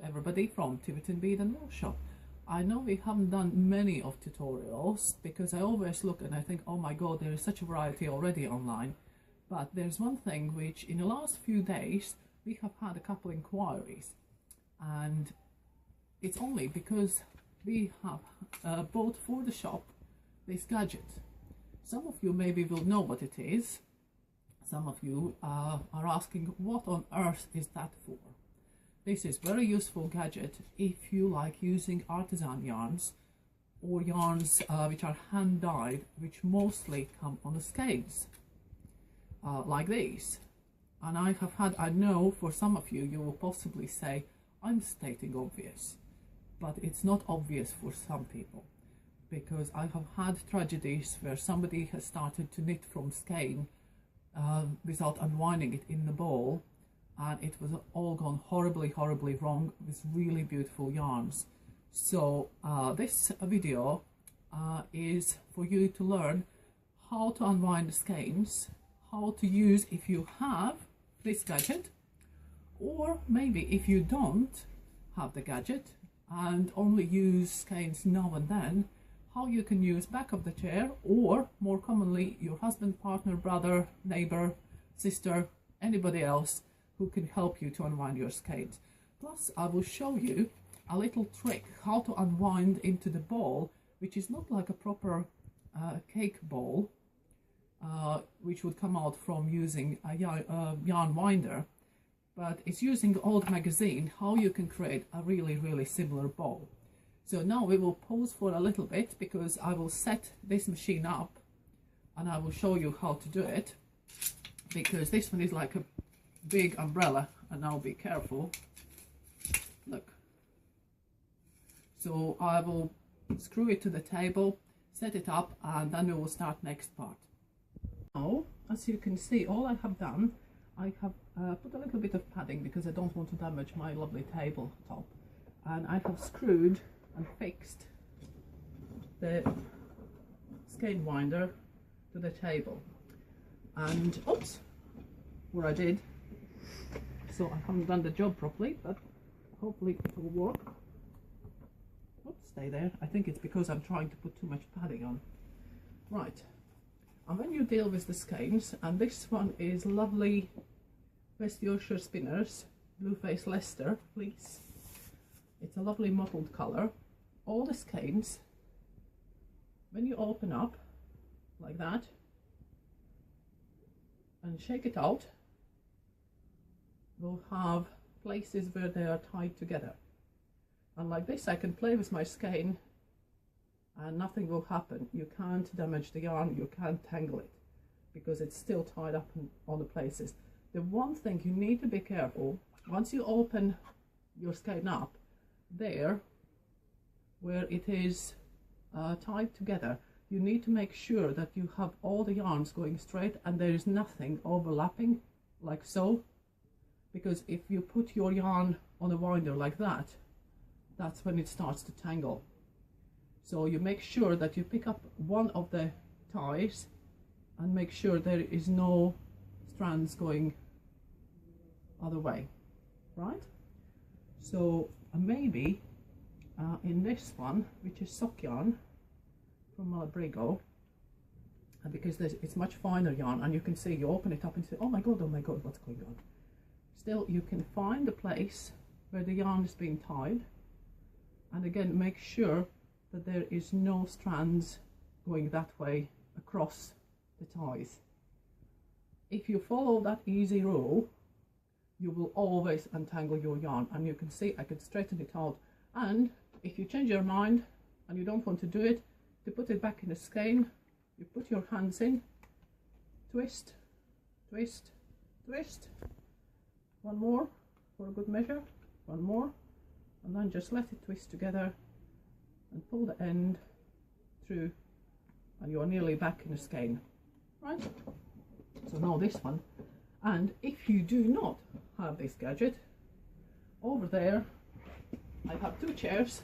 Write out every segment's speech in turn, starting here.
to everybody from Tibetan Bead and Workshop. I know we haven't done many of tutorials because I always look and I think, oh my god, there is such a variety already online. But there's one thing which in the last few days we have had a couple inquiries, and it's only because we have bought for the shop this gadget. Some of you maybe will know what it is. Some of you are asking, what on earth is that for? This is very useful gadget if you like using artisan yarns or yarns which are hand dyed, which mostly come on the skeins, like these. And I know for some of you, you will possibly say, I'm stating obvious, but it's not obvious for some people, because I have had tragedies where somebody has started to knit from skein without unwinding it in the ball, and it was all gone horribly wrong with really beautiful yarns. So this video is for you to learn how to unwind the skeins, how to use if you have this gadget, or maybe if you don't have the gadget and only use skeins now and then, how you can use back of the chair, or more commonly your husband, partner, brother, neighbor, sister, anybody else who can help you to unwind your skeins. Plus I will show you a little trick how to unwind into the ball, which is not like a proper cake ball, which would come out from using a yarn winder, but it's using the old magazine, how you can create a really similar ball. So now we will pause for a little bit because I will set this machine up and I will show you how to do it, because this one is like a big umbrella, and now be careful, look. So I will screw it to the table, set it up, and then we will start next part. Now, as you can see, all I have done, I have put a little bit of padding because I don't want to damage my lovely tabletop, and I have screwed and fixed the skein winder to the table. And oops, what I did, so I haven't done the job properly, but hopefully it will work. Oops, stay there. I think it's because I'm trying to put too much padding on. Right, and when you deal with the skeins, and this one is lovely West Yorkshire Spinners Blueface Leicester fleece. It's a lovely mottled colour. All the skeins, when you open up like that and shake it out, will have places where they are tied together. And like this I can play with my skein and nothing will happen. You can't damage the yarn, you can't tangle it, because it's still tied up in all the places. The one thing you need to be careful, once you open your skein up, there where it is tied together, you need to make sure that you have all the yarns going straight and there is nothing overlapping, like so, because if you put your yarn on a winder like that, that's when it starts to tangle. So you make sure that you pick up one of the ties and make sure there is no strands going other way, right? So maybe in this one, which is sock yarn from Malabrigo, and because it's much finer yarn, and you can see, you open it up and say, oh my god, what's going on? Still, you can find the place where the yarn is being tied, and again make sure that there is no strands going that way across the ties. If you follow that easy rule, you will always untangle your yarn. And you can see I can straighten it out, and if you change your mind and you don't want to do it, to put it back in the skein, you put your hands in, twist, twist, twist, one more for a good measure, one more, and then just let it twist together and pull the end through, and you are nearly back in the skein, right? So now this one. And if you do not have this gadget, over there I have two chairs,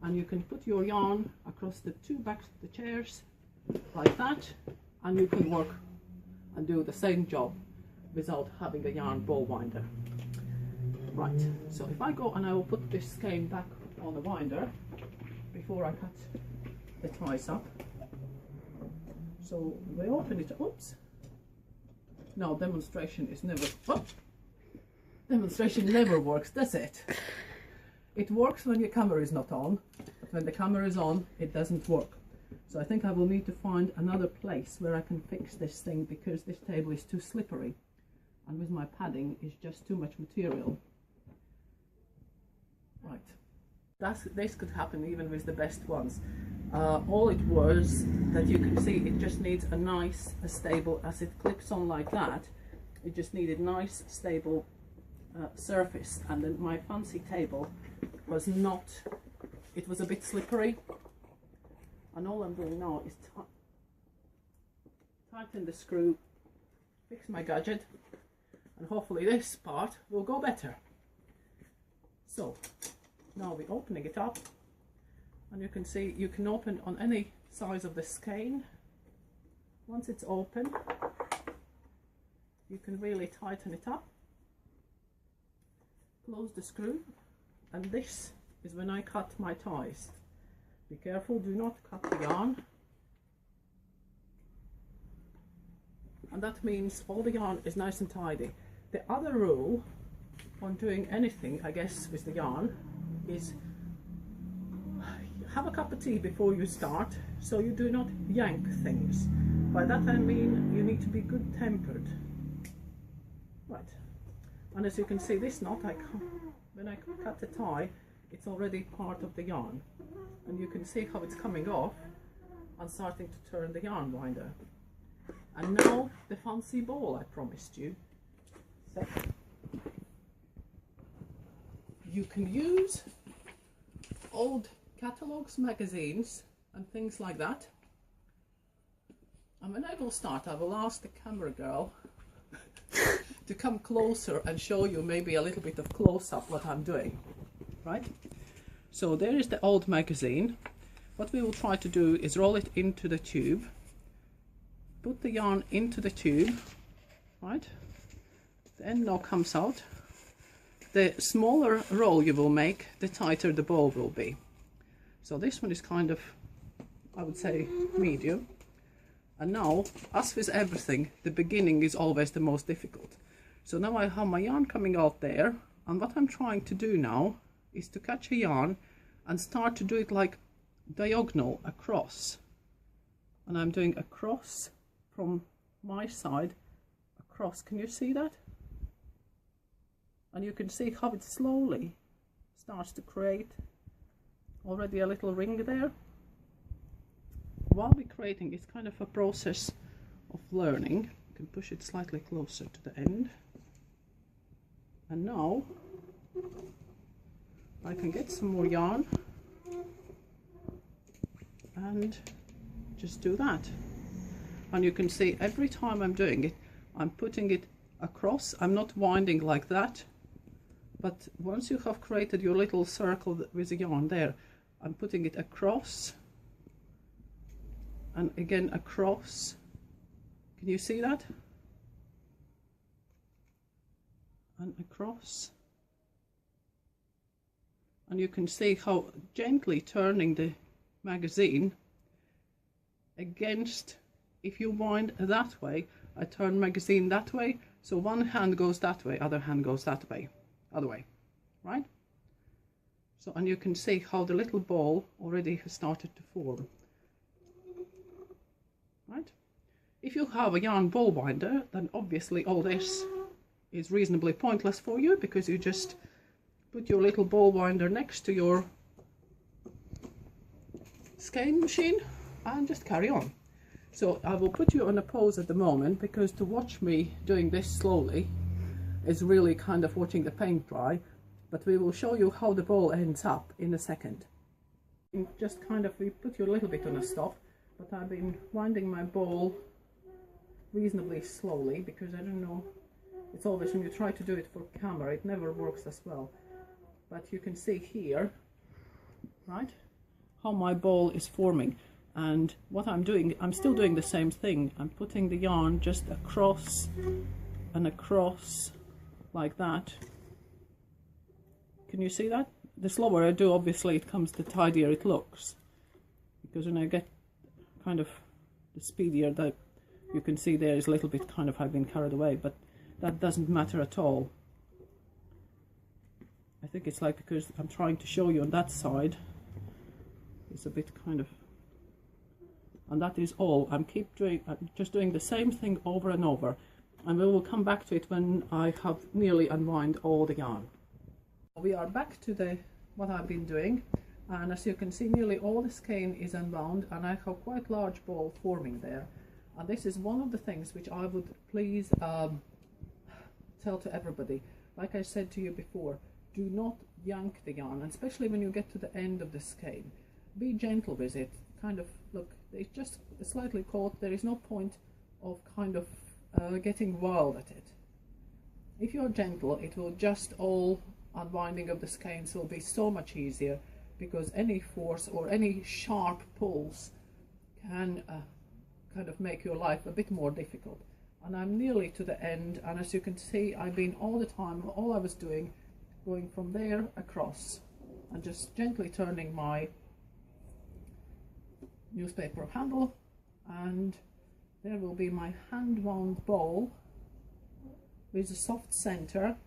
and you can put your yarn across the two backs of the chairs like that, and you can work and do the same job without having a yarn ball winder. Right, so if I go and I will put this skein back on the winder before I cut the ties up. So we open it, oops. No, demonstration is never, oh, demonstration never works, does it? It works when your camera is not on, but when the camera is on, it doesn't work. So I think I will need to find another place where I can fix this thing, because this table is too slippery. And with my padding, it's just too much material. Right, this could happen even with the best ones. All it was that you can see, it just needs a nice, stable, as it clips on like that, it just needed nice, stable surface. And then my fancy table was not, it was a bit slippery. And all I'm doing now is tighten the screw, fix my gadget, and hopefully this part will go better. So now we're opening it up, and you can see you can open on any size of the skein. Once it's open, you can really tighten it up, close the screw, and this is when I cut my ties. Be careful, do not cut the yarn. And that means all the yarn is nice and tidy. The other rule on doing anything, I guess, with the yarn is have a cup of tea before you start, so you do not yank things. By that I mean you need to be good tempered. Right, and as you can see, this knot, when I cut the tie, it's already part of the yarn, and you can see how it's coming off and starting to turn the yarn winder. And now the fancy ball I promised you. So you can use old catalogues, magazines and things like that. And when I will start, I will ask the camera girl to come closer and show you maybe a little bit of close-up what I'm doing. Right? So there is the old magazine. What we will try to do is roll it into the tube, put the yarn into the tube, right? The end now comes out. The smaller roll you will make, the tighter the ball will be. So this one is kind of, I would say, medium. And now, as with everything, the beginning is always the most difficult. So now I have my yarn coming out there, and what I'm trying to do now is to catch a yarn and start to do it like diagonal across. And I'm doing across from my side across. Can you see that? And you can see how it slowly starts to create already a little ring there. While we're creating, it's kind of a process of learning. You can push it slightly closer to the end. And now I can get some more yarn and just do that. And you can see every time I'm doing it, I'm putting it across. I'm not winding like that, but once you have created your little circle with the yarn there, I'm putting it across and again across. Can you see that? And across. And you can see how gently turning the magazine against, if you wind that way, I turn magazine that way, so one hand goes that way, other hand goes that way, other way, right? So, and you can see how the little ball already has started to form, right? If you have a yarn ball winder, then obviously all this is reasonably pointless for you, because you just put your little ball winder next to your skein machine and just carry on. So I will put you on a pause at the moment, because to watch me doing this slowly is really kind of watching the paint dry, but we will show you how the ball ends up in a second. Just kind of, we put you a little bit on a stop, but I've been winding my ball reasonably slowly, because I don't know, it's always when you try to do it for camera, it never works as well. But you can see here, right, how my ball is forming. And what I'm doing, I'm still doing the same thing. I'm putting the yarn just across and across like that. can you see that? The slower I do, obviously it comes, the tidier it looks, because when I get kind of the speedier, that you can see there is a little bit kind of I've been carried away, but that doesn't matter at all. I think it's like because I'm trying to show you on that side, it's a bit kind of, and that is all. I'm just doing the same thing over and over, and we will come back to it when I have nearly unwind all the yarn. We are back to what I've been doing, and as you can see, nearly all the skein is unwound, and I have quite large ball forming there. And this is one of the things which I would please tell to everybody. Like I said to you before, do not yank the yarn, and especially when you get to the end of the skein. Be gentle with it. Kind of, look, it's just slightly caught. There is no point of kind of getting wild at it. If you're gentle, it will just all unwinding of the skeins will be so much easier, because any force or any sharp pulls can kind of make your life a bit more difficult. And I'm nearly to the end, and as you can see, I've been all the time, all I was doing, going from there across and just gently turning my newspaper handle, and there will be my hand wound ball with a soft center,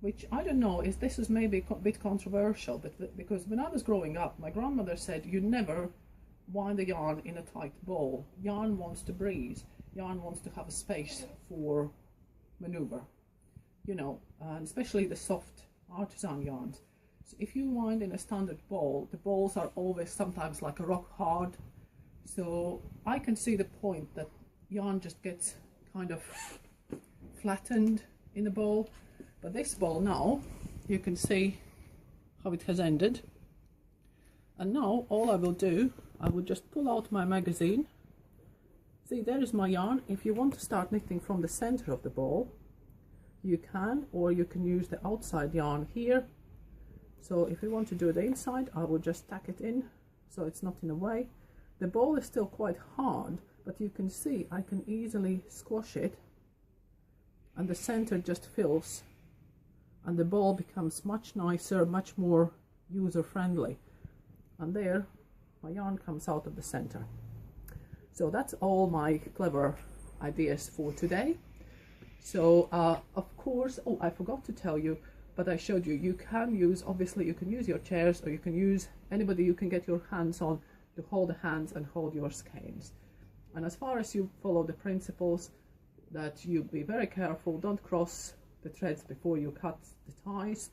which I don't know, this is maybe a bit controversial, but because when I was growing up, my grandmother said you never wind the yarn in a tight ball. Yarn wants to breathe. Yarn wants to have a space for maneuver, you know, and especially the soft artisan yarns. So if you wind in a standard ball, the balls are always sometimes like a rock hard. So I can see the point that yarn just gets kind of flattened in the ball. But this ball now, you can see how it has ended. And now all I will do, I will just pull out my magazine. See, there is my yarn. If you want to start knitting from the center of the ball, you can, or you can use the outside yarn here. So if you want to do the inside, I will just tack it in so it's not in the way. The ball is still quite hard, but you can see I can easily squash it, and the center just fills, and the ball becomes much nicer, much more user-friendly. And there, my yarn comes out of the center. So that's all my clever ideas for today. So of course, oh, I forgot to tell you, but I showed you, you can use, obviously you can use your chairs, or you can use anybody you can get your hands on to hold the hands and hold your skeins. And as far as you follow the principles, that you be very careful, don't cross the threads before you cut the ties,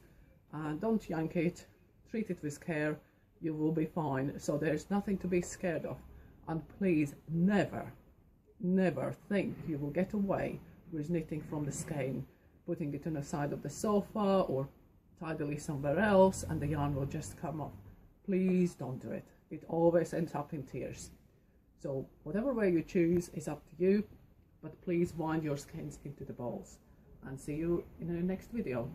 and don't yank it, treat it with care, you will be fine. So there's nothing to be scared of. And please never think you will get away with knitting from the skein, putting it on the side of the sofa or tidily somewhere else, and the yarn will just come off. Please don't do it. It always ends up in tears. So whatever way you choose is up to you, but please wind your skeins into the balls, and see you in the next video.